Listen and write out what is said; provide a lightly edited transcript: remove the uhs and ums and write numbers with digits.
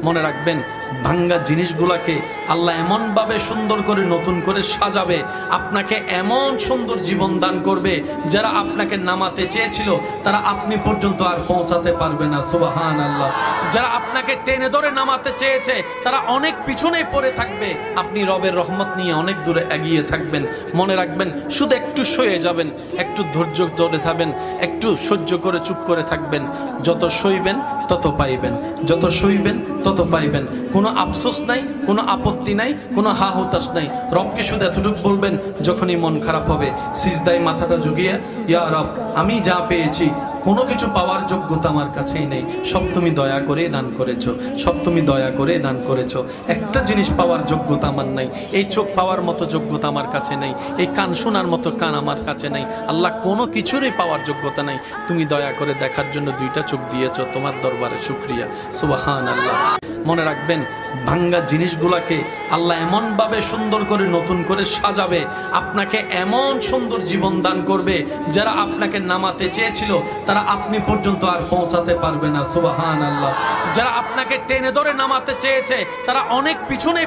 মনে রাখবেন, ভাঙ্গা জিনিসগুলোকে আল্লাহ এমনভাবে সুন্দর করে নতুন করে সাজাবে, আপনাকে এমন সুন্দর জীবন দান করবে, যারা আপনাকে নামাতে চেয়েছিল তারা আপনি পর্যন্ত আর পৌঁছাতে পারবে না। সুবহানাল্লাহ। যারা আপনাকে টেনে ধরে নামাতে চেয়েছে তারা অনেক পিছনে পড়ে থাকবে, আপনি রবের রহমত নিয়ে অনেক দূরে এগিয়ে থাকবেন। মনে রাখবেন, শুধু একটু সয়ে যাবেন, একটু ধৈর্য ধরে থাকবেন, একটু সহ্য করে চুপ করে থাকবেন। যত সইবেন তত পাইবেন, যত সইবেন তত পাইবেন। কোনো আফসোস নাই, কোনো আপত্তি নাই, কোনো হা হুতাশ নাই। রবকে শুধু এতটুকু বলবেন, যখনই মন খারাপ হবে সিজদায় মাথাটা ঝুঁকিয়ে, ইয়া রব, আমি যা পেয়েছি কোনো কিছু পাওয়ার যোগ্যতা আমার কাছেই নেই, সব তুমি দয়া করে দান করেছো, সব তুমি দয়া করে দান করেছো। একটা জিনিস পাওয়ার যোগ্যতা আমার নাই, এই চোখ পাওয়ার মতো যোগ্যতা আমার কাছে নেই, এই কান শোনার মতো কান আমার কাছে নেই। আল্লাহ, কোনো কিছুরই পাওয়ার যোগ্যতা নাই, তুমি দয়া করে দেখার জন্য দুইটা চোখ দিয়েছো, তোমার দরবারে শুকরিয়া। সুবহানাল্লাহ। মনে রাখবেন, ভাঙ্গা জিনিসগুলাকে আল্লাহ এমনভাবে সুন্দর করে নতুন করে সাজাবে, আপনাকে এমন সুন্দর জীবন দান করবে, যারা আপনাকে নামাতে চেয়েছিল তারা আপনি পর্যন্ত আর পৌঁছাতে পারবে না। সুবহানাল্লাহ। যারা আপনাকে টেনে ধরে নামাতে চেয়েছে তারা অনেক পিছনে